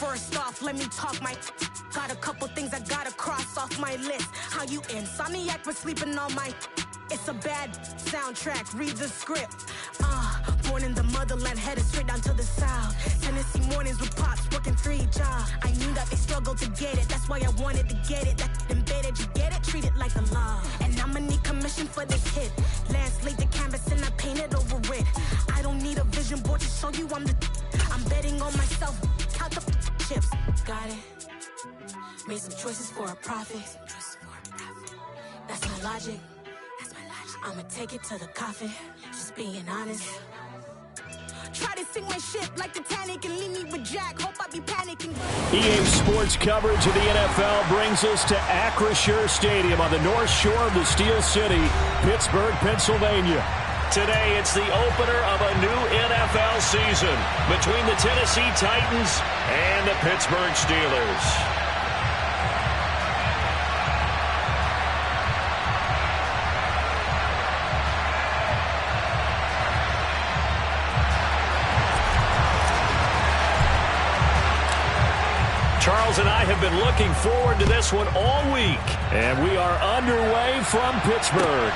First off, let me talk my... Got a couple things I gotta cross off my list. How you insomniac for sleeping on my... It's a bad soundtrack, read the script. Born in the motherland, headed straight down to the south. Tennessee mornings with pops, working 3 jobs. I knew that they struggled to get it, that's why I wanted to get it. That embedded, you get it, treat it like a law. And I'ma need commission for this hit. Lance laid the canvas and I painted over it. I don't need a vision board to show you I'm betting on myself, count the chips. Got it. Made some choices for a profit. That's my logic. I'ma take it to the coffin, just being honest. Try to sing my ship like Titanic and leave me with Jack. Hope I be panicking. EA Sports coverage of the NFL brings us to Acrisure Stadium on the north shore of the Steel City, Pittsburgh, Pennsylvania. Today, it's the opener of a new NFL season between the Tennessee Titans and the Pittsburgh Steelers. Charles and I have been looking forward to this one all week, and we are underway from Pittsburgh.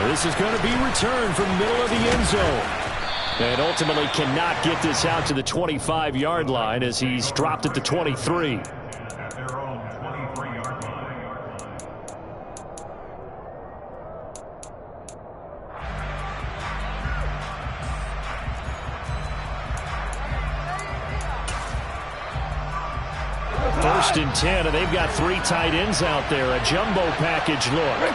This is going to be returned from the middle of the end zone. And ultimately cannot get this out to the 25-yard line as he's dropped at the 23. First and 10, and they've got 3 tight ends out there. A jumbo package look.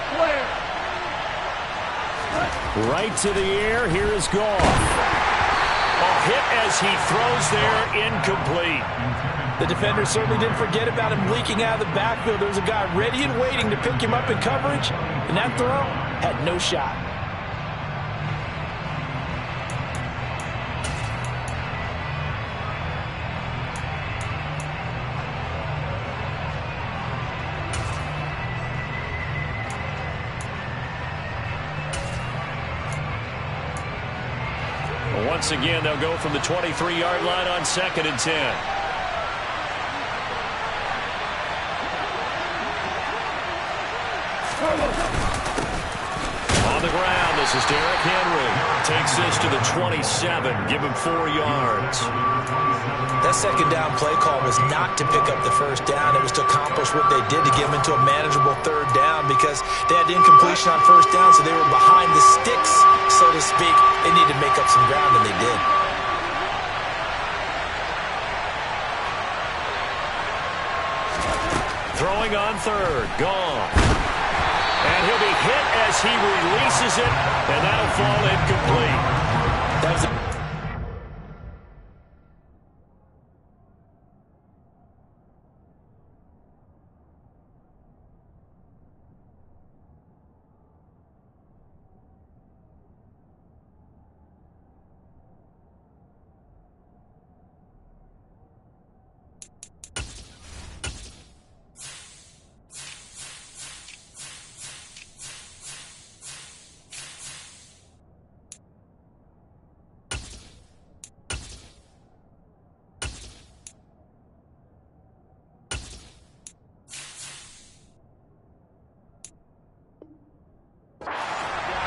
Right to the air. Here is Goff. A hit as he throws there, incomplete. The defender certainly didn't forget about him leaking out of the backfield. There was a guy ready and waiting to pick him up in coverage, and that throw had no shot. Once again, they'll go from the 23-yard line on 2nd and 10. On the ground, this is Derrick Henry. Takes this to the 27, give him 4 yards. That second down play call was not to pick up the first down. It was to accomplish what they did to get them into a manageable 3rd down because they had incompletion on 1st down, so they were behind the sticks, so to speak. They needed to make up some ground, and they did. Throwing on 3rd, gone. And he'll be hit as he releases it, and that'll fall incomplete. That was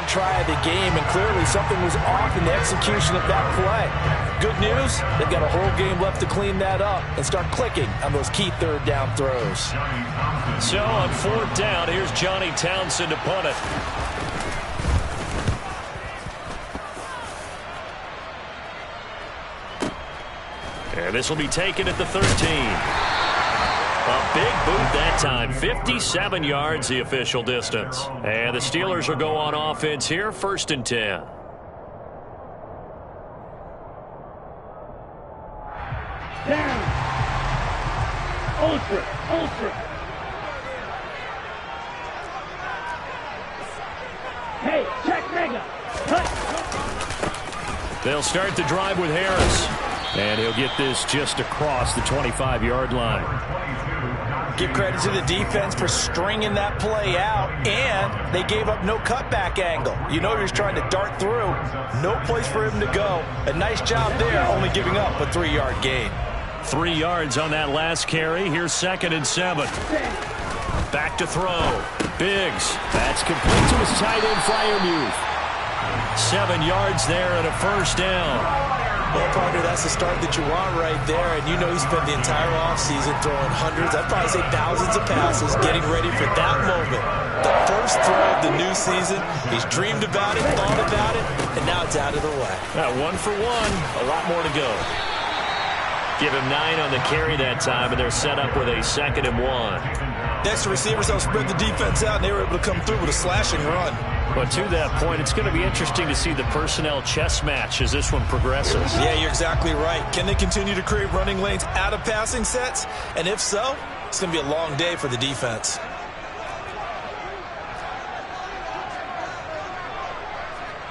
try of the game, and clearly something was off in the execution of that play. Good news, they've got a whole game left to clean that up and start clicking on those key 3rd down throws. So on 4th down, here's Johnny Townsend to punt it. And this will be taken at the 13. A big boot that time, 57 yards the official distance. And the Steelers will go on offense here, 1st and 10. Down. Ultra. Hey, check mega. Cut. They'll start the drive with Harris. And he'll get this just across the 25-yard line. Give credit to the defense for stringing that play out, and they gave up no cutback angle. You know he was trying to dart through. No place for him to go. A nice job there, only giving up a 3-yard gain. 3 yards on that last carry. Here's 2nd and 7. Back to throw. Biggs. That's complete to his tight end, Freiermuth. 7 yards there and a first down. Well, partner, that's the start that you want right there. And you know he spent the entire offseason throwing hundreds, I'd probably say thousands of passes, getting ready for that moment. The first throw of the new season. He's dreamed about it, thought about it, and now it's out of the way. 1 for 1. A lot more to go. Give him 9 on the carry that time, and they're set up with a 2nd and 1. Next, the receivers helped spread the defense out, and they were able to come through with a slashing run. But to that point, it's going to be interesting to see the personnel chess match as this one progresses. Yeah, you're exactly right. Can they continue to create running lanes out of passing sets? And if so, it's going to be a long day for the defense.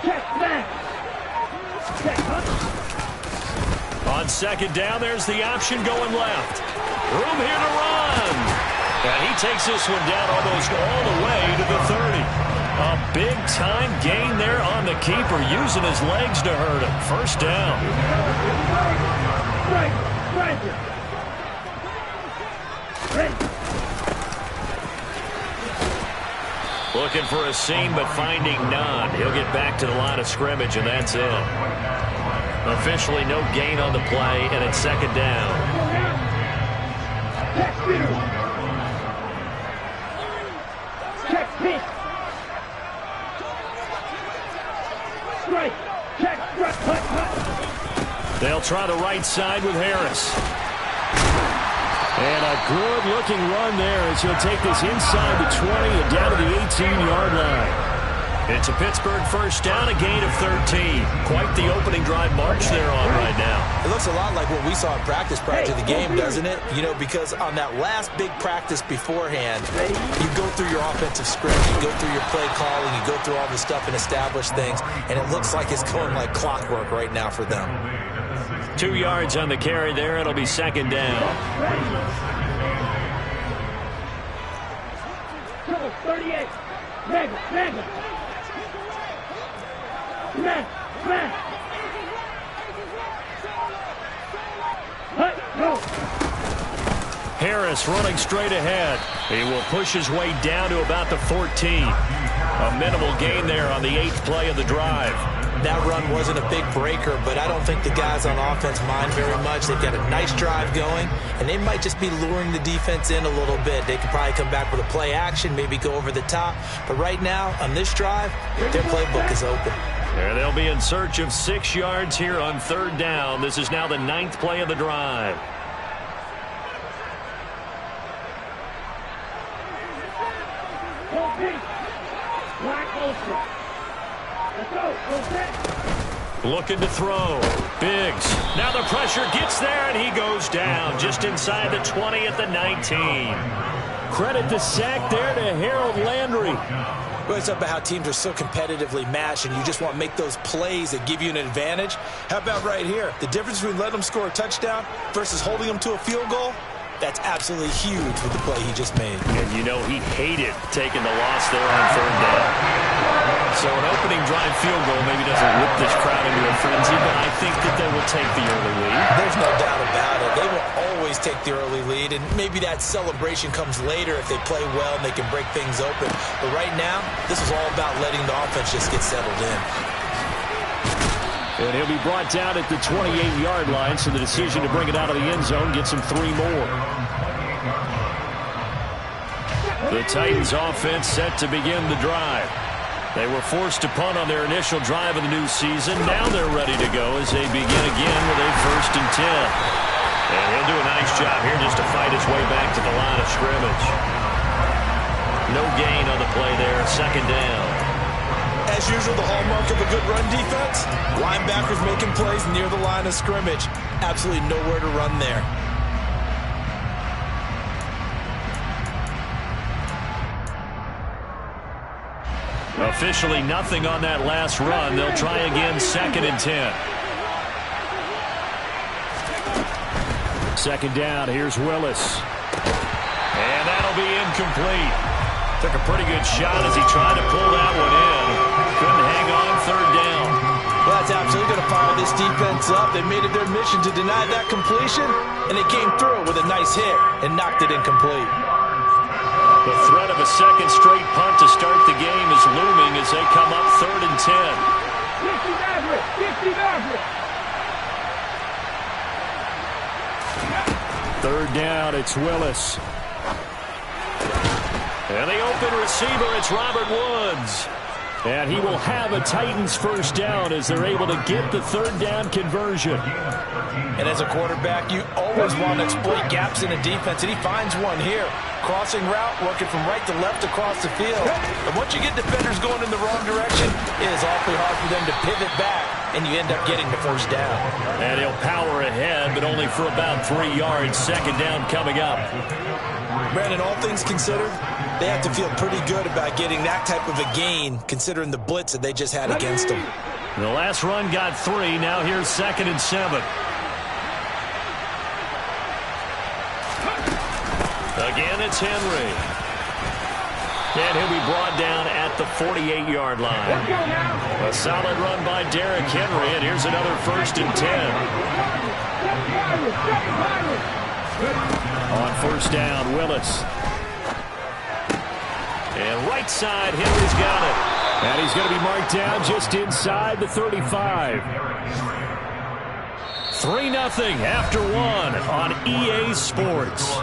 Check back. Check up. On 2nd down, there's the option going left. Room here to run. And he takes this one down almost all the way to the 30. A big-time gain there on the keeper, using his legs to hurt him. First down. Looking for a seam, but finding none. He'll get back to the line of scrimmage, and that's it. Officially no gain on the play, and it's 2nd down. Check pitch. Strike. Check. They'll try the right side with Harris. And a good-looking run there as he'll take this inside the 20 and down to the 18-yard line. It's a Pittsburgh first down, a gain of 13. Quite the opening drive march they're on right now. It looks a lot like what we saw in practice prior to the game, doesn't it? You know, because on that last big practice beforehand, you go through your offensive script, you go through your play calling, you go through all the stuff and establish things, and it looks like it's going like clockwork right now for them. 2 yards on the carry there. It'll be 2nd down. 38. Mega. Smash. Go. Harris running straight ahead. He will push his way down to about the 14. A minimal gain there on the 8th play of the drive. That run wasn't a big breaker, but I don't think the guys on offense mind very much. They've got a nice drive going, and they might just be luring the defense in a little bit. They could probably come back with a play action, maybe go over the top. But right now, on this drive, their playbook is open. There they'll be in search of 6 yards here on 3rd down. This is now the 9th play of the drive. Looking to throw. Biggs. Now the pressure gets there, and he goes down just inside the 20 at the 19. Credit the sack there to Harold Landry. Well, it's about how teams are so competitively matched, and you just want to make those plays that give you an advantage. How about right here? The difference between letting them score a touchdown versus holding them to a field goal? That's absolutely huge with the play he just made. And you know he hated taking the loss there on 3rd down. So an opening drive field goal maybe doesn't whip this crowd into a frenzy, but I think that they will take the early lead. There's no doubt about it. They will always take the early lead, and maybe that celebration comes later if they play well and they can break things open. But right now, this is all about letting the offense just get settled in. And he'll be brought down at the 28-yard line, so the decision to bring it out of the end zone gets him 3 more. The Titans offense set to begin the drive. They were forced to punt on their initial drive of the new season. Now they're ready to go as they begin again with a 1st and 10. And he'll do a nice job here just to fight his way back to the line of scrimmage. No gain on the play there, 2nd down. As usual, the hallmark of a good run defense, linebackers making plays near the line of scrimmage. Absolutely nowhere to run there. Officially nothing on that last run. They'll try again, 2nd and 10. 2nd down, here's Willis. And that'll be incomplete. Took a pretty good shot as he tried to pull that one in. Couldn't hang on 3rd down. Well, that's absolutely going to fire this defense up. They made it their mission to deny that completion, and they came through with a nice hit and knocked it incomplete. The threat of a second straight punt to start the game is looming as they come up 3rd and 10. 50 Maverick. 3rd down, it's Willis. And the open receiver, it's Robert Woods. And he will have a Titans first down as they're able to get the 3rd down conversion. And as a quarterback, you always want to exploit gaps in a defense, and he finds one here. Crossing route, working from right to left across the field. And once you get defenders going in the wrong direction, it is awfully hard for them to pivot back, and you end up getting the first down. And he'll power ahead, but only for about 3 yards. 2nd down coming up. Brandon, all things considered, they have to feel pretty good about getting that type of a gain, considering the blitz that they just had against them. The last run got 3. Now here's 2nd and 7. Again, it's Henry. And he'll be brought down at the 48-yard line. A solid run by Derrick Henry, and here's another 1st and 10. On 1st down, Willis. And right side, Henry's got it. And he's going to be marked down just inside the 35. 3-0 after 1 on EA Sports.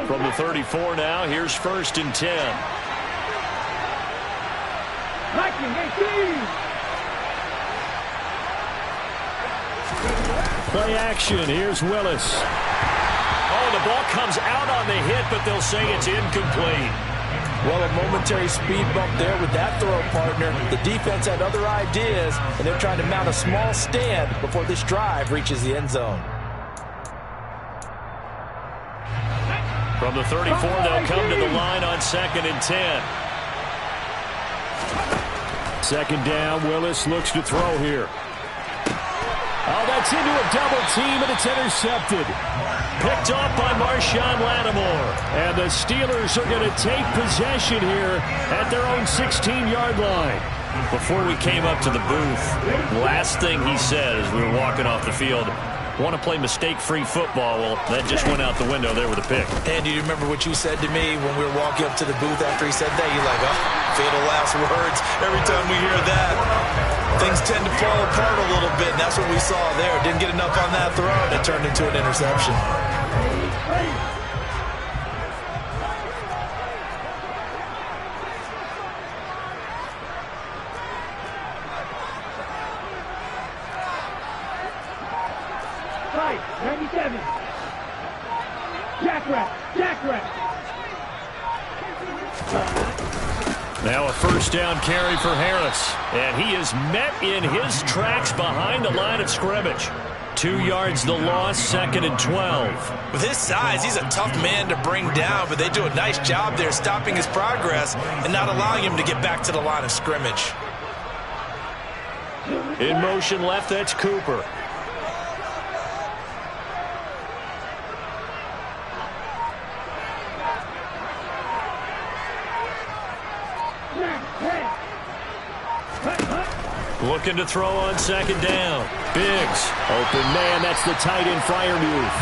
From the 34 now, here's 1st and 10. Play action. Here's Willis. Oh, the ball comes out on the hit, but they'll say it's incomplete. Well, a momentary speed bump there with that throw, partner. The defense had other ideas, and they're trying to mount a small stand before this drive reaches the end zone. From the 34, they'll come to the line on 2nd and 10. 2nd down, Willis looks to throw here. Oh, that's into a double team, and it's intercepted. Picked off by Marshawn Lattimore. And the Steelers are going to take possession here at their own 16-yard line. Before we came up to the booth, last thing he said as we were walking off the field, want to play mistake-free football. Well, that just went out the window there with a pick. And do you remember what you said to me when we were walking up to the booth after he said that? You're like, oh, fatal last words. Every time we hear that, things tend to fall apart a little bit, and that's what we saw there. Didn't get enough on that throw, and it turned into an interception. Now a 1st down carry for Harris. And he is met in his tracks behind the line of scrimmage. 2 yards the loss, 2nd and 12. With his size, he's a tough man to bring down, but they do a nice job there stopping his progress and not allowing him to get back to the line of scrimmage. In motion left, that's Cooper. Looking to throw on 2nd down. Biggs. Open man. That's the tight end Freiermuth.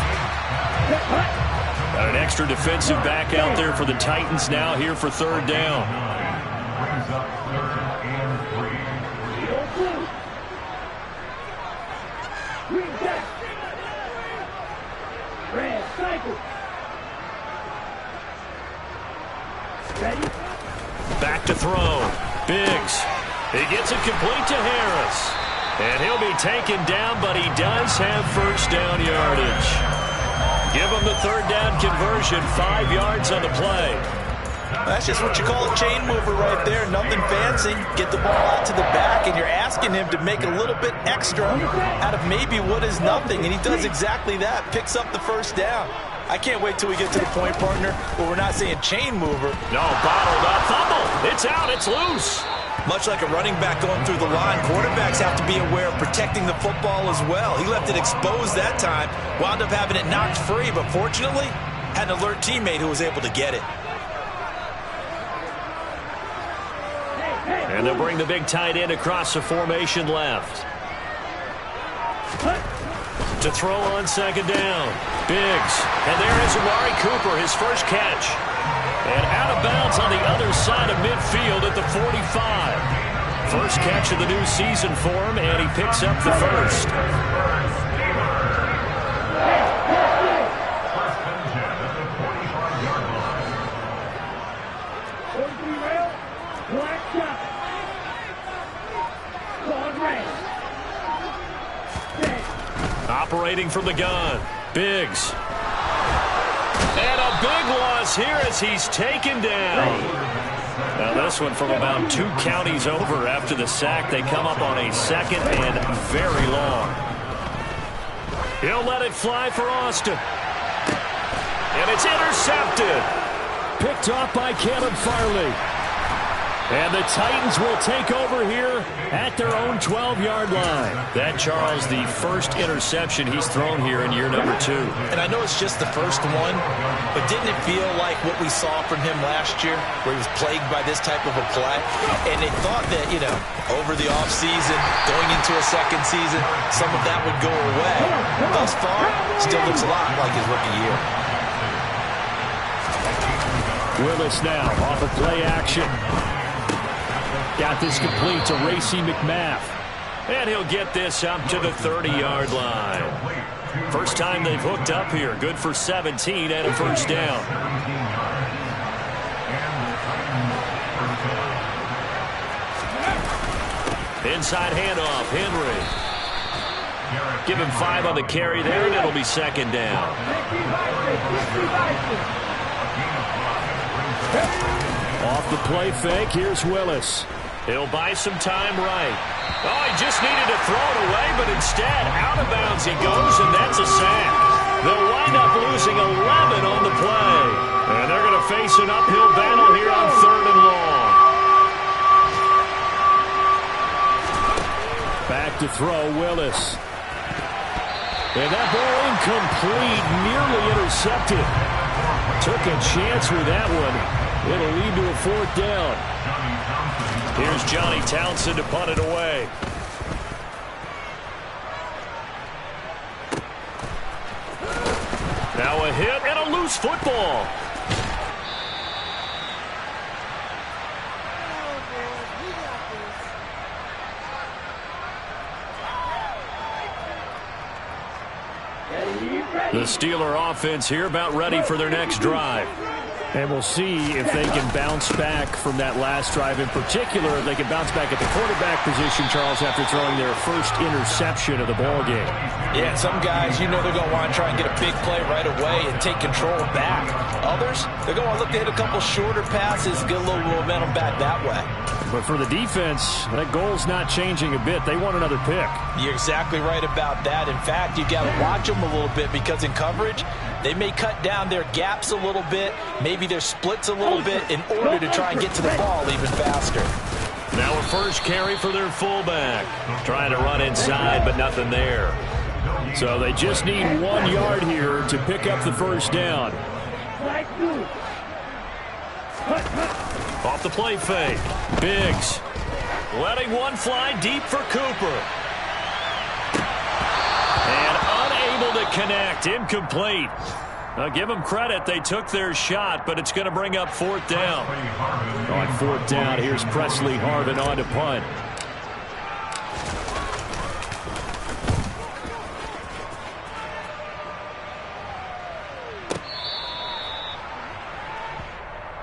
Got an extra defensive back out there for the Titans now here for 3rd down. Back to throw. Biggs. He gets it complete to Harris. And he'll be taken down, but he does have 1st down yardage. Give him the 3rd down conversion, 5 yards on the play. That's just what you call a chain mover right there. Nothing fancy. Get the ball out to the back, and you're asking him to make a little bit extra out of maybe what is nothing. And he does exactly that. Picks up the 1st down. I can't wait till we get to the point, partner, where we're not saying chain mover. No, bottled up. Fumble. It's out. It's loose. Much like a running back going through the line, quarterbacks have to be aware of protecting the football as well. He left it exposed that time, wound up having it knocked free, but fortunately, had an alert teammate who was able to get it. And they'll bring the big tight end across the formation left. To throw on second down. Biggs. And there is Amari Cooper, his first catch. And out of bounds on the other side of midfield at the 45. First catch of the new season for him, and he picks up the first. Operating from the gun. Biggs. And a big loss here as he's taken down. Now this one from about 2 counties over after the sack. They come up on a second and very long. He'll let it fly for Austin. And it's intercepted. Picked off by Caleb Farley. And the Titans will take over here at their own 12-yard line. That, Charles, the first interception he's thrown here in year number 2. And I know it's just the first one, but didn't it feel like what we saw from him last year, where he was plagued by this type of a play? And they thought that, you know, over the offseason, going into a second season, some of that would go away. Thus far, still looks a lot like his rookie year. Willis now off of play action. Got this complete to Racey McMath. And he'll get this up to the 30-yard line. First time they've hooked up here. Good for 17 and a first down. Inside handoff, Henry. Give him 5 on the carry there, and it'll be second down. Off the play fake, here's Willis. He'll buy some time right. Oh, he just needed to throw it away, but instead, out of bounds he goes, and that's a sack. They'll wind up losing 11 on the play. And they're going to face an uphill battle here on 3rd and long. Back to throw, Willis. And that ball incomplete, nearly intercepted. Took a chance with that one. It'll lead to a 4th down. Here's Johnny Townsend to punt it away. Now a hit and a loose football. The Steeler offense here about ready for their next drive. And we'll see if they can bounce back from that last drive. In particular, if they can bounce back at the quarterback position, Charles, after throwing their first interception of the ball game. Yeah, some guys, you know they're going to want to try and get a big play right away and take control back. Others, they're going to look to hit a couple shorter passes, get a little momentum back that way. But for the defense, that goal's not changing a bit. They want another pick. You're exactly right about that. In fact, you got to watch them a little bit because in coverage, they may cut down their gaps a little bit, maybe their splits a little bit in order to try and get to the ball even faster. Now a first carry for their fullback. Trying to run inside, but nothing there. So they just need 1 yard here to pick up the first down. Off the play fake. Biggs letting one fly deep for Cooper. And unable to connect. Incomplete. Now give them credit. They took their shot, but it's going to bring up 4th down. On 4th down, here's Presley Harvin on to punt.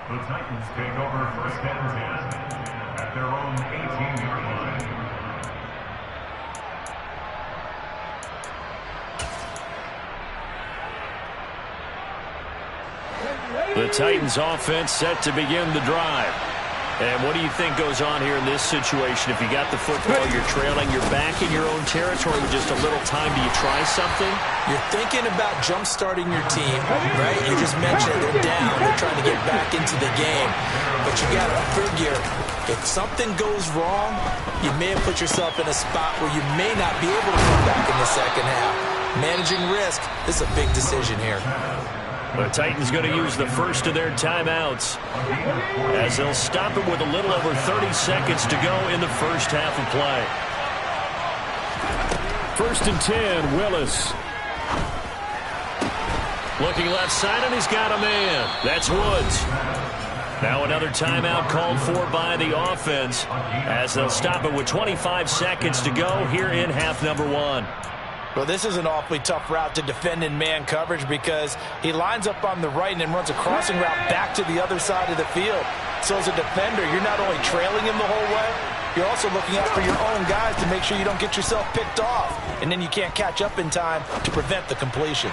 The Titans take over 1st and 10 at their own 18-yard line. The Titans offense set to begin the drive. And what do you think goes on here in this situation? If you got the football, you're trailing, you're back in your own territory with just a little time. Do you try something? You're thinking about jump-starting your team, right? You just mentioned it. They're down. They're trying to get back into the game. But you got to figure, if something goes wrong, you may have put yourself in a spot where you may not be able to come back in the second half. Managing risk is a big decision here. The Titans going to use the first of their timeouts as they'll stop it with a little over 30 seconds to go in the first half of play. 1st and 10, Willis. Looking left side, and he's got a man. That's Woods. Now another timeout called for by the offense as they'll stop it with 25 seconds to go here in half number 1. Well, this is an awfully tough route to defend in man coverage because he lines up on the right and then runs a crossing route back to the other side of the field. So as a defender, you're not only trailing him the whole way, you're also looking out for your own guys to make sure you don't get yourself picked off. And then you can't catch up in time to prevent the completion.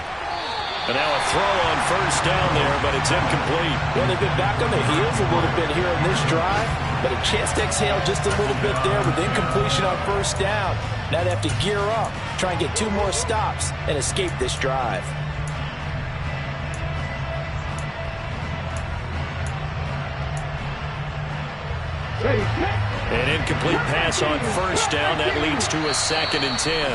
And now a throw on first down there, but it's incomplete. Well, they've been back on their heels a little bit here in this drive, but a chance to exhale just a little bit there with incompletion on first down. Now they have to gear up, try and get 2 more stops, and escape this drive. An incomplete pass on first down. That leads to a 2nd and 10.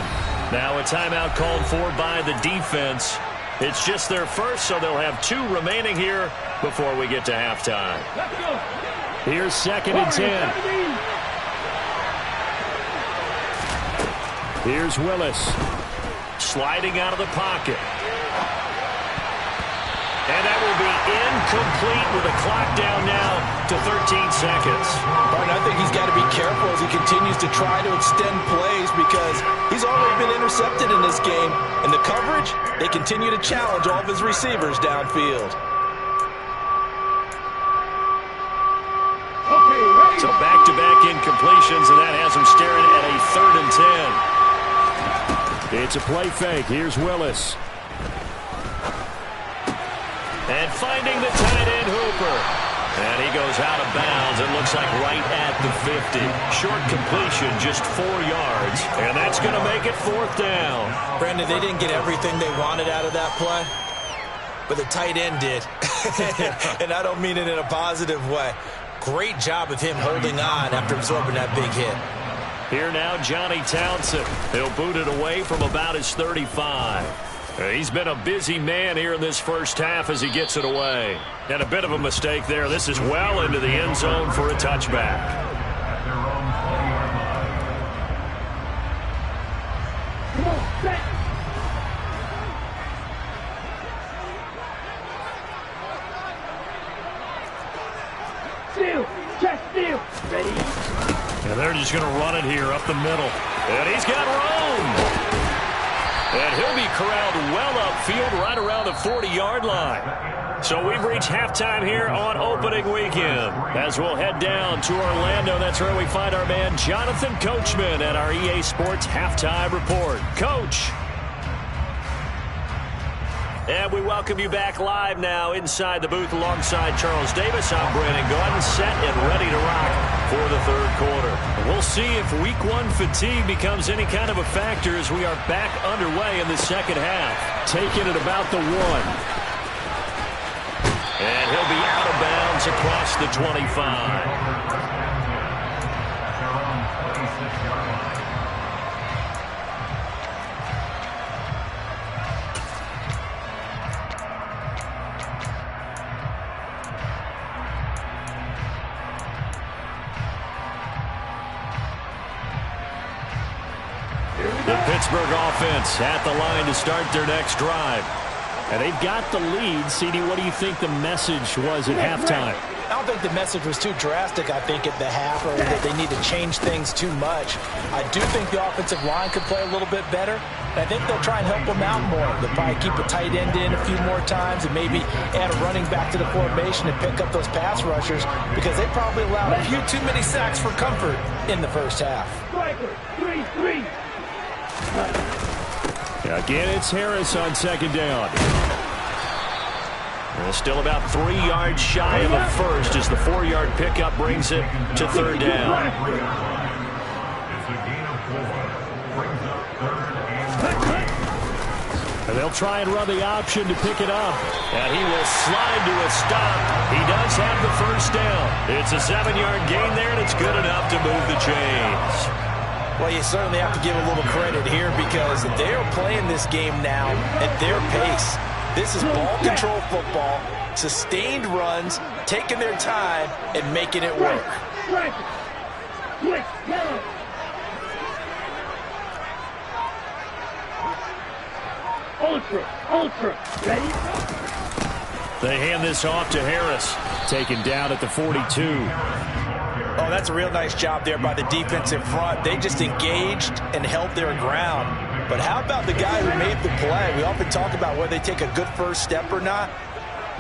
Now a timeout called for by the defense. It's just their first, so they'll have 2 remaining here before we get to halftime. Here's 2nd and 10. Here's Willis. Sliding out of the pocket. And that will be incomplete with a clock down now to 13 seconds. And I think he's got to be careful as he continues to try to extend plays because he's already been intercepted in this game. And the coverage, they continue to challenge all of his receivers downfield. So back-to-back incompletions, and that has him staring at a 3rd and 10. It's a play fake. Here's Willis. And finding the tight end, Hooper. And he goes out of bounds. It looks like right at the 50. Short completion, just 4 yards. And that's going to make it 4th down. Brandon, they didn't get everything they wanted out of that play, but the tight end did. And I don't mean it in a positive way. Great job of him holding on after absorbing that big hit. Here now, Johnny Townsend. He'll boot it away from about his 35. He's been a busy man here in this first half as he gets it away. And a bit of a mistake there. This is well into the end zone for a touchback. At their own 20-yard line. Come on, set. Steal, check, steal. Ready? And they're just going to run it here up the middle. And he's got room. And he'll be corralled well upfield right around the 40-yard line. So we've reached halftime here on opening weekend. As we'll head down to Orlando, that's where we find our man Jonathan Coachman at our EA Sports Halftime Report. Coach. And we welcome you back live now inside the booth alongside Charles Davis. I'm Brandon Gaudin, set and ready to rock for the 3rd quarter. We'll see if week 1 fatigue becomes any kind of a factor as we are back underway in the second half. Taking it about the 1. And he'll be out of bounds across the 25. The Pittsburgh offense at the line to start their next drive. And they've got the lead. CD, what do you think the message was at halftime? I don't think the message was too drastic, I think, at the half, or that they need to change things too much. I do think the offensive line could play a little bit better. And I think they'll try and help them out more. They'll probably keep a tight end in a few more times and maybe add a running back to the formation and pick up those pass rushers because they probably allowed a few too many sacks for comfort in the first half. Striker, 3-3. Again, it's Harris on 2nd down. And still about 3 yards shy of the first as the 4-yard pickup brings it to 3rd down. It's a gain of 4. Brings up 3rd and 8. And they'll try and run the option to pick it up. And he will slide to a stop. He does have the first down. It's a 7-yard gain there, and it's good enough to move the chains. Well, you certainly have to give a little credit here because they are playing this game now at their pace. This is ball control football, sustained runs, taking their time, and making it work. Ultra, ready? They hand this off to Harris, taken down at the 42. Oh, that's a real nice job there by the defense in front. They just engaged and held their ground. But how about the guy who made the play? We often talk about whether they take a good first step or not.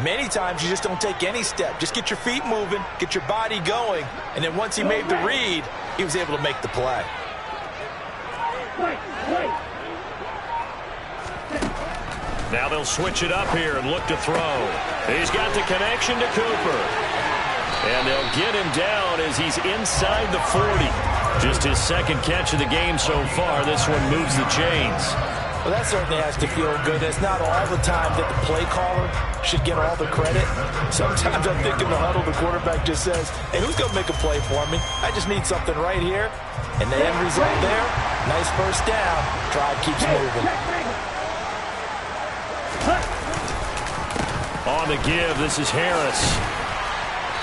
Many times you just don't take any step. Just get your feet moving, get your body going, and then once he made the read, he was able to make the play. Now they'll switch it up here and look to throw. He's got the connection to Cooper. And they'll get him down as he's inside the 40. Just his second catch of the game so far. This one moves the chains. Well, that certainly has to feel good. It's not all the time that the play caller should get all the credit. Sometimes I think in the huddle, the quarterback just says, hey, who's going to make a play for me? I just need something right here. And the end result there, nice first down. Drive keeps moving. On the give, this is Harris.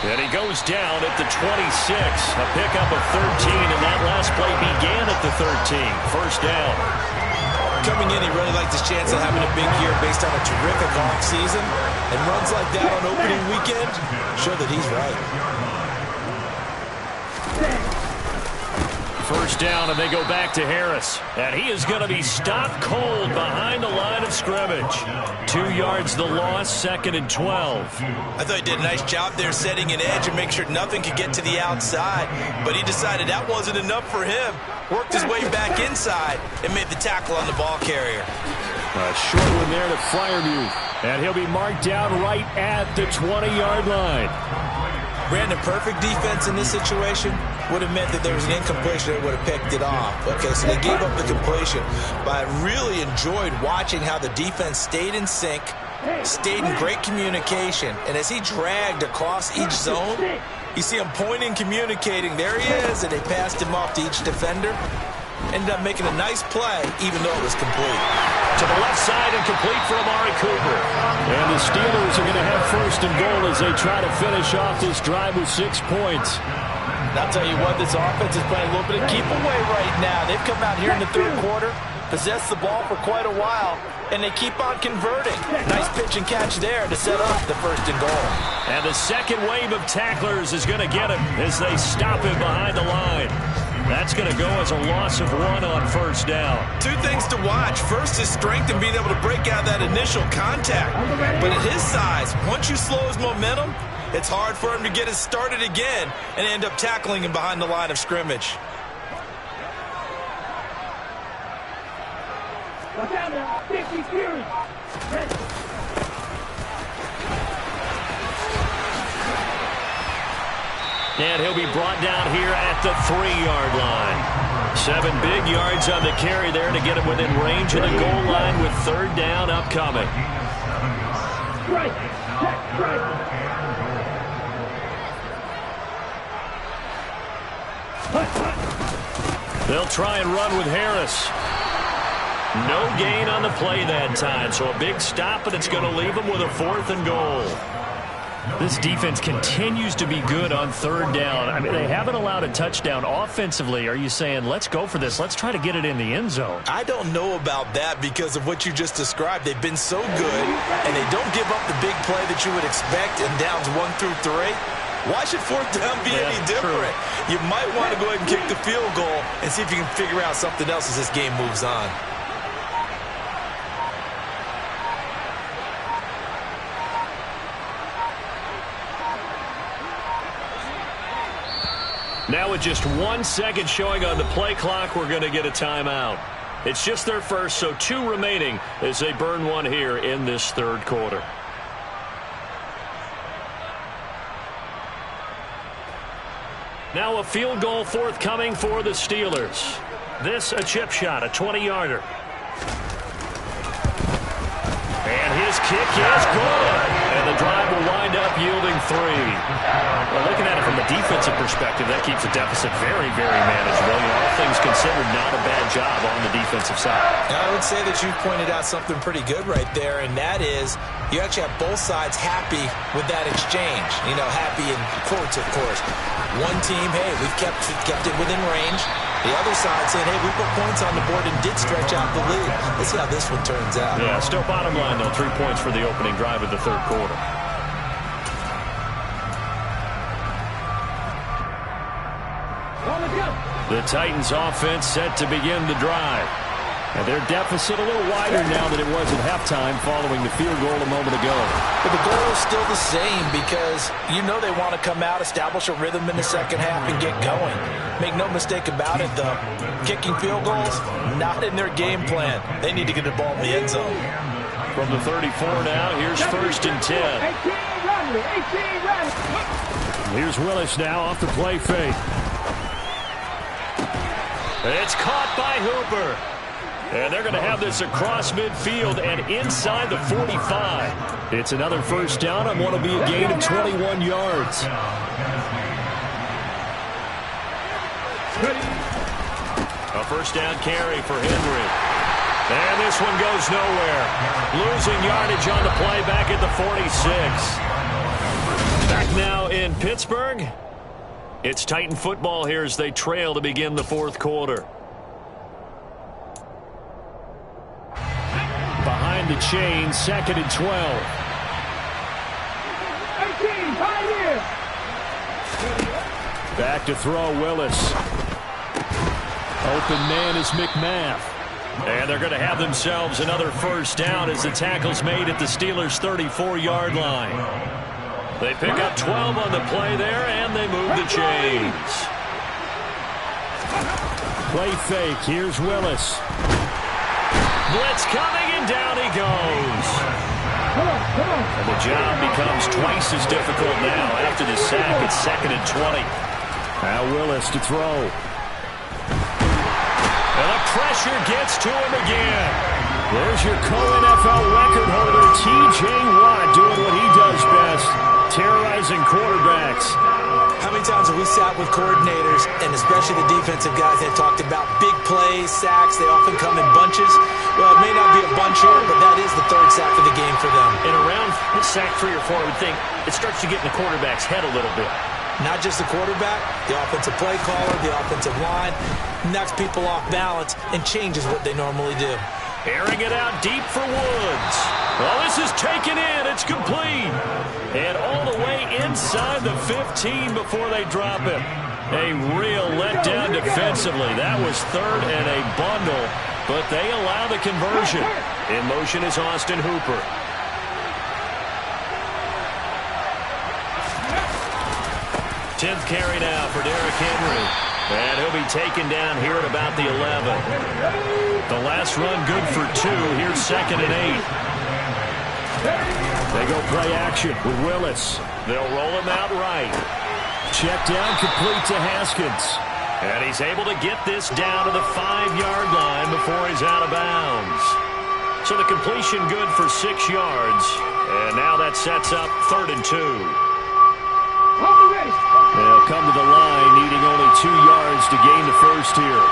And he goes down at the 26. A pickup of 13, and that last play began at the 13. First down. Coming in, he really liked his chance of having a big year based on a terrific offseason. And runs like that on opening weekend show that he's right. First down, and they go back to Harris. And he is going to be stopped cold behind the line of scrimmage. 2 yards the loss, 2nd and 12. I thought he did a nice job there setting an edge and make sure nothing could get to the outside. But he decided that wasn't enough for him. Worked his way back inside and made the tackle on the ball carrier. A short one there to Freiermuth. And he'll be marked down right at the 20-yard line. Brandon, perfect defense in this situation would have meant that there was an incompletion that would have picked it off. Okay, so they gave up the completion. But I really enjoyed watching how the defense stayed in sync, stayed in great communication. And as he dragged across each zone, you see him pointing, communicating. There he is, and they passed him off to each defender. Ended up making a nice play, even though it was complete. To the left side and complete for Amari Cooper. And the Steelers are going to have first and goal as they try to finish off this drive with 6 points. And I'll tell you what, this offense is playing a little bit of keep away right now. They've come out here in the third quarter, possessed the ball for quite a while, and they keep on converting. Nice pitch and catch there to set up the first and goal. And the second wave of tacklers is going to get him as they stop him behind the line. That's going to go as a loss of 1 on first down. 2 things to watch. First, his strength and being able to break out that initial contact. But at his size, once you slow his momentum, it's hard for him to get it started again and end up tackling him behind the line of scrimmage. Watch out now, 50 Fury. And he'll be brought down here at the 3-yard line. 7 big yards on the carry there to get him within range of the goal line with third down upcoming. They'll try and run with Harris. No gain on the play that time, so a big stop, and it's going to leave him with a 4th and goal. This defense continues to be good on third down. I mean, they haven't allowed a touchdown offensively. Are you saying, let's go for this? Let's try to get it in the end zone. I don't know about that because of what you just described. They've been so good, and they don't give up the big play that you would expect in downs 1 through 3. Why should fourth down be any different? True. You might want to go ahead and kick the field goal and see if you can figure out something else as this game moves on. Now with just 1 second showing on the play clock, we're going to get a timeout. It's just their first, so 2 remaining as they burn 1 here in this third quarter. Now a field goal forthcoming for the Steelers. This a chip shot, a 20-yarder. This kick is good. And the drive will wind up yielding 3. Well, looking at it from a defensive perspective, that keeps the deficit very, very manageable. You know, all things considered, not a bad job on the defensive side. I would say that you pointed out something pretty good right there, and that is you actually have both sides happy with that exchange. You know, happy in quotes, of course. One team, hey, we've kept it within range. The other side saying, hey, we put points on the board and did stretch out the lead. Let's see how this one turns out. Yeah, still bottom line, though, 3 points for the opening drive of the third quarter. The Titans offense set to begin the drive. And their deficit a little wider now than it was at halftime following the field goal a moment ago. But the goal is still the same because you know they want to come out, establish a rhythm in the second half, and get going. Make no mistake about it, though. Kicking field goals, not in their game plan. They need to get the ball in the end zone. From the 34 now, here's 1st and 10. Here's Willis now off the play fake. It's caught by Hooper. And they're going to have this across midfield and inside the 45. It's another first down on what will be a gain of 21 yards. A first down carry for Henry. And this one goes nowhere. Losing yardage on the play back at the 46. Back now in Pittsburgh. It's Titan football here as they trail to begin the fourth quarter. Behind the chain, 2nd and 12. 18, pioneer. Back to throw, Willis. Open man is McMath. And they're going to have themselves another first down as the tackle's made at the Steelers' 34-yard line. They pick up 12 on the play there, and they move the chains. Play fake. Here's Willis. Blitz coming, and down he goes. And the job becomes twice as difficult now. After the sack, it's 2nd and 20. Now Willis to throw. And the pressure gets to him again. There's your co-NFL record holder, T.J. Watt, doing what he does best, terrorizing quarterbacks. How many times have we sat with coordinators, and especially the defensive guys that talked about big plays, sacks, they often come in bunches? Well, it may not be a bunch here, but that is the 3rd sack of the game for them. And around sack 3 or 4, I would think it starts to get in the quarterback's head a little bit. Not just the quarterback, the offensive play caller, the offensive line, knocks people off balance and changes what they normally do. Airing it out deep for Woods. Well, this is taken in. It's complete. And all the way inside the 15 before they drop it. A real letdown defensively. That was 3rd and a bundle, but they allow the conversion. In motion is Austin Hooper. Tenth carry now for Derrick Henry. And he'll be taken down here at about the 11. The last run good for 2. Here's 2nd and 8. They go play action with Willis. They'll roll him out right. Check down complete to Haskins. And he's able to get this down to the 5-yard line before he's out of bounds. So the completion good for 6 yards. And now that sets up 3rd and 2. They'll come to the line, needing only 2 yards to gain the first here.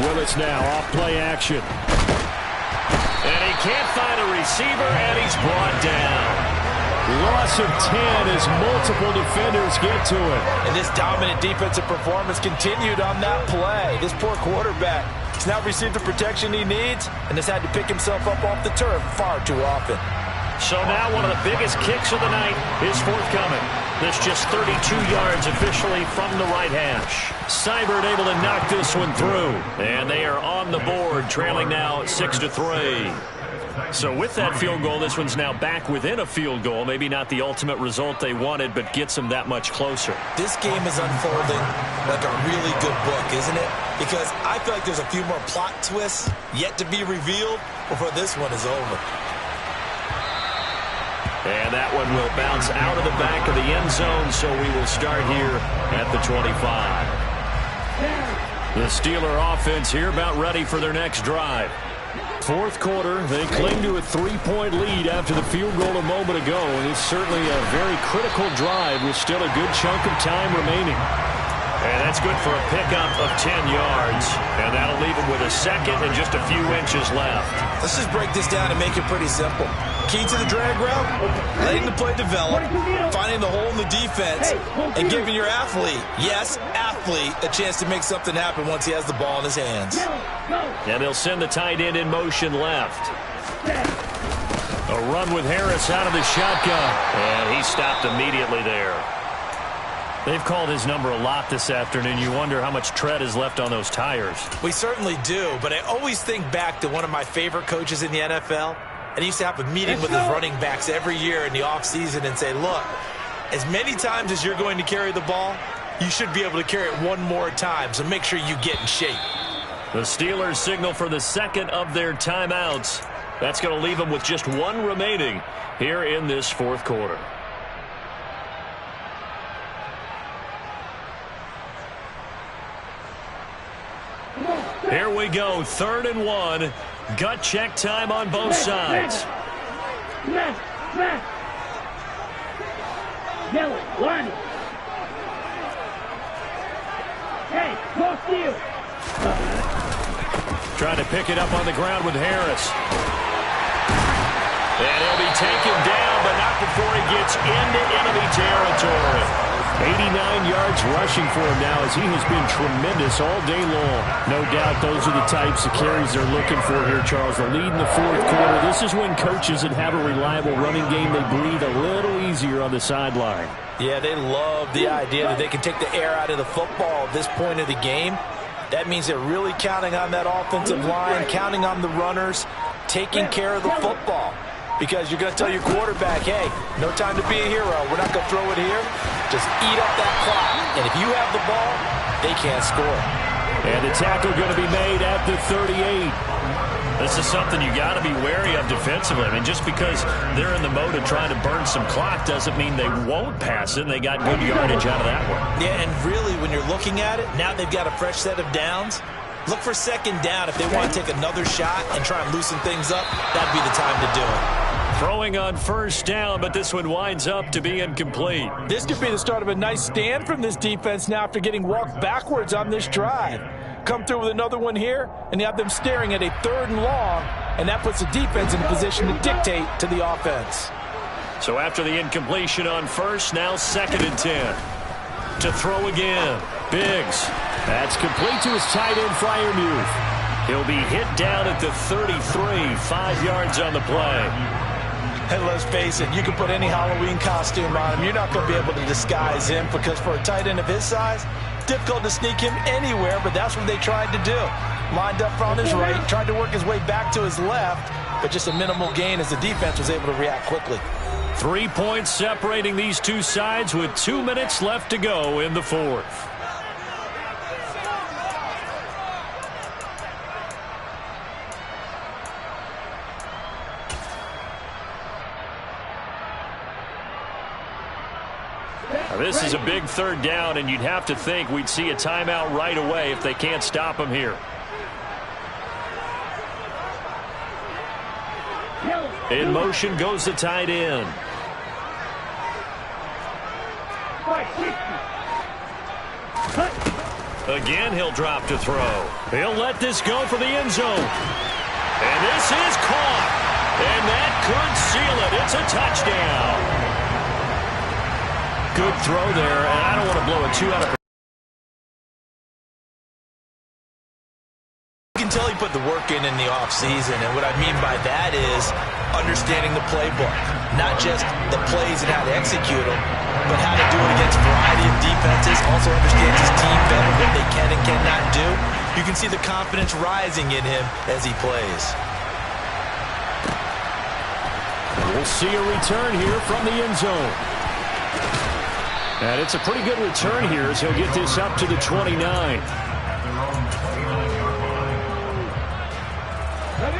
Willis now off play action. And he can't find a receiver, and he's brought down. Loss of 10 as multiple defenders get to it. And this dominant defensive performance continued on that play. This poor quarterback has now received the protection he needs and has had to pick himself up off the turf far too often. So now one of the biggest kicks of the night is forthcoming. This just 32 yards officially from the right hash. Seibert able to knock this one through. And they are on the board, trailing now 6-3. So with that field goal, this one's now back within a field goal. Maybe not the ultimate result they wanted, but gets them that much closer. This game is unfolding like a really good book, isn't it? Because I feel like there's a few more plot twists yet to be revealed before this one is over. And that one will bounce out of the back of the end zone, so we will start here at the 25. The Steeler offense here about ready for their next drive. Fourth quarter, they cling to a 3-point lead after the field goal a moment ago, and it's certainly a very critical drive with still a good chunk of time remaining. And that's good for a pickup of 10 yards. And that'll leave him with a second and just a few inches left. Let's just break this down and make it pretty simple. Key to the drag route, letting the play develop, finding the hole in the defense, and giving your athlete, yes, athlete, a chance to make something happen once he has the ball in his hands. And they'll send the tight end in motion left. A run with Harris out of the shotgun. And he stopped immediately there. They've called his number a lot this afternoon. You wonder how much tread is left on those tires. We certainly do, but I always think back to one of my favorite coaches in the NFL. And he used to have a meeting with his running backs every year in the offseason and say, look, as many times as you're going to carry the ball, you should be able to carry it one more time, so make sure you get in shape. The Steelers signal for the second of their timeouts. That's going to leave them with just one remaining here in this fourth quarter. Here we go, 3rd and 1. Gut check time on both sides. Yellow, line. Hey, go steal. Trying to pick it up on the ground with Harris. And he'll be taken down, but not before he gets into enemy territory. 89 yards rushing for him now as he has been tremendous all day long. No doubt those are the types of carries they're looking for here, Charles. The lead in the fourth quarter. This is when coaches that have a reliable running game, they breathe a little easier on the sideline. Yeah, they love the idea that they can take the air out of the football at this point of the game. That means they're really counting on that offensive line, counting on the runners, taking care of the football. Because you're going to tell your quarterback, hey, no time to be a hero. We're not going to throw it here. Just eat up that clock. And if you have the ball, they can't score. And the tackle going to be made at the 38. This is something you got to be wary of defensively. I mean, just because they're in the mode of trying to burn some clock doesn't mean they won't pass it. And they got good yardage out of that one. Yeah, and really, when you're looking at it, now they've got a fresh set of downs. Look for second down. If they want to take another shot and try and loosen things up, that'd be the time to do it. Throwing on first down, but this one winds up to be incomplete. This could be the start of a nice stand from this defense now after getting walked backwards on this drive. Come through with another one here, and you have them staring at a 3rd and long, and that puts the defense in a position to dictate to the offense. So after the incompletion on first, now 2nd and 10. To throw again, Biggs. That's complete to his tight end, Freiermuth. He'll be hit down at the 33, 5 yards on the play. And let's face it, you can put any Halloween costume on him. You're not going to be able to disguise him because for a tight end of his size, difficult to sneak him anywhere, but that's what they tried to do. Lined up on his right, tried to work his way back to his left, but just a minimal gain as the defense was able to react quickly. 3 points separating these two sides with 2 minutes left to go in the fourth. This is a big 3rd down, and you'd have to think we'd see a timeout right away if they can't stop him here. In motion goes the tight end. Again, he'll drop to throw. He'll let this go for the end zone. And this is caught. And that could seal it. It's a touchdown. Good throw there, and I don't want to blow a 2 out of. You can tell he put the work in the offseason, and what I mean by that is understanding the playbook. Not just the plays and how to execute them, but how to do it against a variety of defenses. Also understands his team better, what they can and cannot do. You can see the confidence rising in him as he plays. We'll see a return here from the end zone. And it's a pretty good return here as he'll get this up to the 29.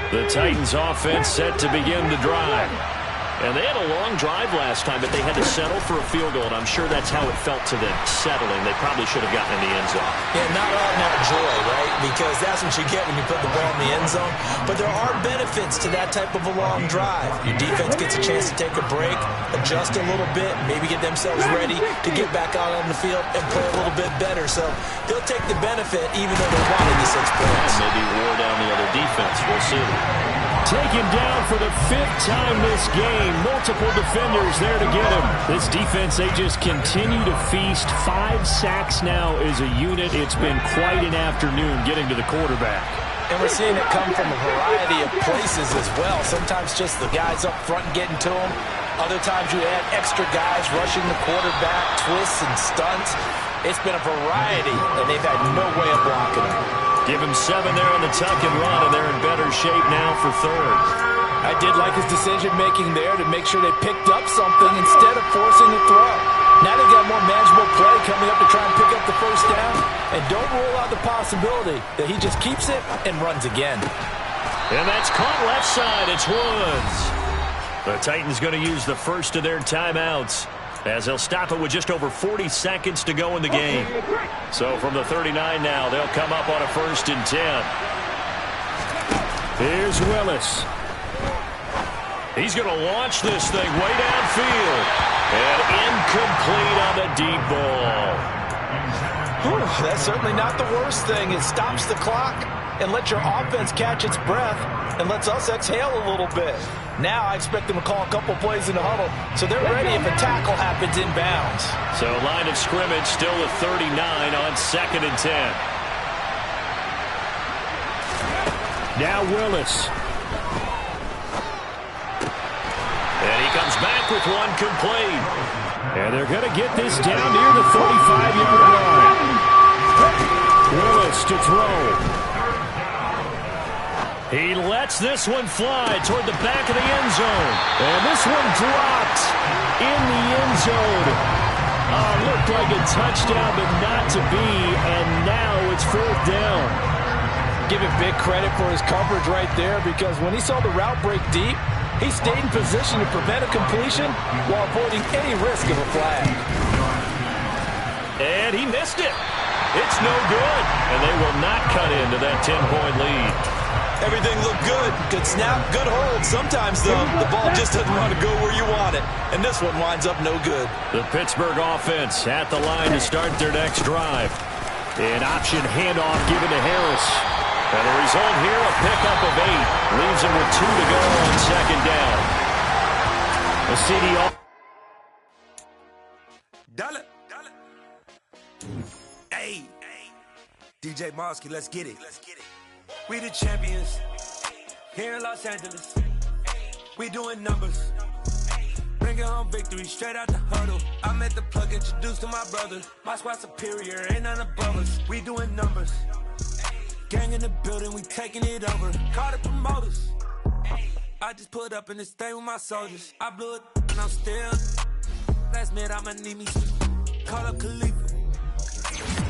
The Titans offense set to begin the drive. And they had a long drive last time, but they had to settle for a field goal, and I'm sure that's how it felt to them, settling. They probably should have gotten in the end zone. Yeah, not ordinary joy, right? Because that's what you get when you put the ball in the end zone. But there are benefits to that type of a long drive. Your defense gets a chance to take a break, adjust a little bit, maybe get themselves ready to get back out on the field and play a little bit better. So they'll take the benefit even though they wanted the 6 points. Maybe wore down the other defense. We'll see. Taken down for the 5th time this game. Multiple defenders there to get him. This defense, they just continue to feast. 5 sacks now as a unit. It's been quite an afternoon getting to the quarterback. And we're seeing it come from a variety of places as well. Sometimes just the guys up front getting to them. Other times you add extra guys rushing the quarterback, twists and stunts. It's been a variety, and they've had no way of blocking them. Give him 7 there on the tuck and run, and they're in better shape now for 3rd. I did like his decision-making there to make sure they picked up something instead of forcing the throw. Now they've got more manageable play coming up to try and pick up the 1st down. And don't rule out the possibility that he just keeps it and runs again. And that's caught left side. It's Woods. The Titans going to use the first of their timeouts, as they'll stop it with just over 40 seconds to go in the game. So from the 39 now, they'll come up on a 1st and 10. Here's Willis. He's going to launch this thing way downfield. And incomplete on the deep ball. Whew, that's certainly not the worst thing. It stops the clock and lets your offense catch its breath and lets us exhale a little bit. Now I expect them to call a couple plays in the huddle, so they're ready if a tackle happens inbounds. So line of scrimmage still at 39 on 2nd and 10. Now Willis. And he comes back with one complete. And they're going to get this down near the 35-yard line. Willis to throw. He lets this one fly toward the back of the end zone. And this one dropped in the end zone. Looked like a touchdown, but not to be. And now it's 4th down. Give him big credit for his coverage right there, because when he saw the route break deep, he stayed in position to prevent a completion while avoiding any risk of a flag. And he missed it. It's no good. And they will not cut into that 10-point lead. Everything looked good. Good snap, good hold. Sometimes, though, the ball just doesn't want to go where you want it. And this one winds up no good. The Pittsburgh offense at the line to start their next drive. An option handoff given to Harris. And the result here, a pickup of 8. Leaves him with 2 to go on 2nd down. The CDO. Dollar. Hey. DJ Mosky, let's get it. We the champions here in Los Angeles. We doing numbers. Bringing home victory straight out the huddle. I'm at the plug, introduced to my brother. My squad superior, ain't none above us. We doing numbers. Gang in the building, we taking it over. Call the promoters. I just put up in this thing with my soldiers. I blew it and I'm still. Last minute I'ma need me. Call up Khalifa.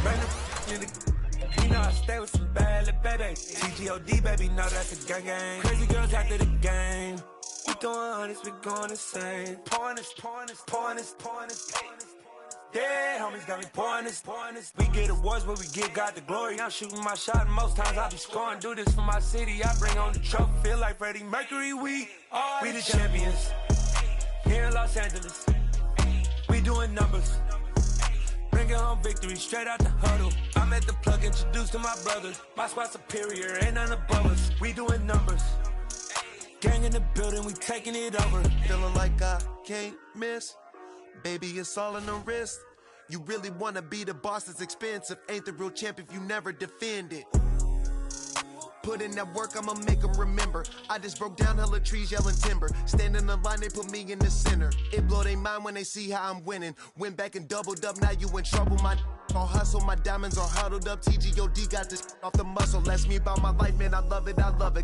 Bring the in the. You know I stay with some bad little baby. TGOD, baby, know that's a gang. Crazy girls after the game. We doing honest, we going insane. Pouring this. Dead homies got me pouring this. We get awards, but we give God the glory. I'm shooting my shot, and most times I be scoring. Do this for my city, I bring on the trophy. Feel like Freddie Mercury, we the champions. Here in Los Angeles, we doing numbers. Bringing home victory straight out the huddle. I'm at the plug, introduced to my brother. My squad superior, ain't none above us. We doing numbers. Gang in the building, we taking it over. Feeling like I can't miss. Baby, it's all in the wrist. You really wanna be the boss, it's expensive. Ain't the real champ if you never defend it. Put in that work, I'ma make them remember. I just broke down hella trees, yelling timber. Stand in the line, they put me in the center. It blow their mind when they see how I'm winning. Went back and doubled up, now you in trouble. My all hustle, my diamonds are huddled up. TGOD got this off the muscle. Ask me about my life, man, I love it.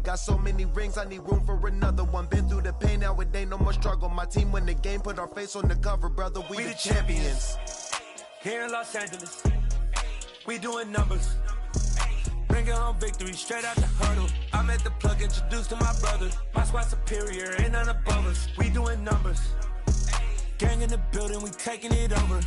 Got so many rings, I need room for another one. Been through the pain, now it ain't no more struggle. My team win the game, put our face on the cover, brother. We the champions. Here in Los Angeles, we doing numbers. Bringing home victory straight out the huddle. I'm at the plug, introduced to my brother. My squad superior, ain't none above us. We doing numbers. Gang in the building, we taking it over.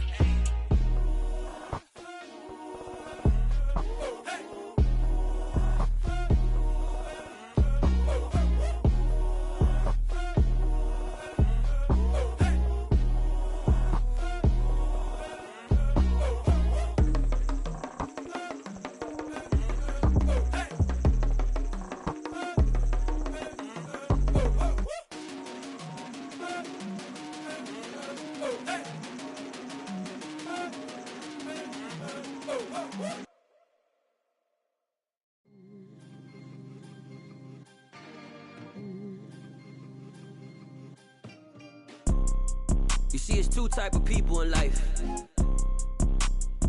You see, it's two type of people in life.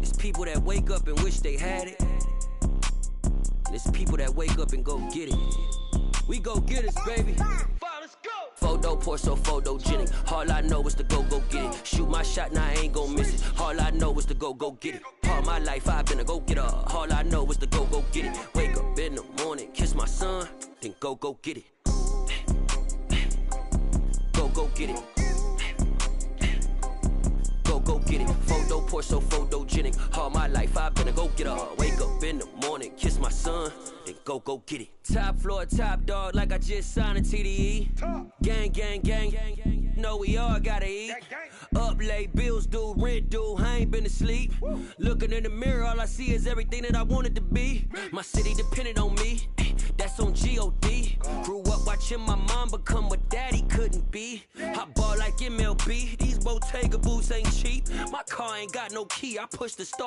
It's people that wake up and wish they had it. And it's people that wake up and go get it. We go get it, baby. Let's go. Photo pour so photogenic. All I know is to go get it. Shoot my shot, now I ain't gon' miss it. All I know is to go get it. All my life I've been a go-getter. All I know is to go get it. Wake up in the morning, kiss my son, then go get it. Go get it. Go get it. Photo pour so photogenic. All my life I've been a go-getter. Wake up in the morning, kiss my son, then go get it. Top floor, top dog, like I just signed a TDE. Gang, gang, gang. Know we all gotta eat. Up late, bills due, rent due, I ain't been asleep. Looking in the mirror, all I see is everything that I wanted to be. My city depended on me, that's on G.O.D. Grew up watching my mom become what daddy couldn't be. I ball like MLB, these Bottega boots ain't cheap. My car ain't got no key, I push the start.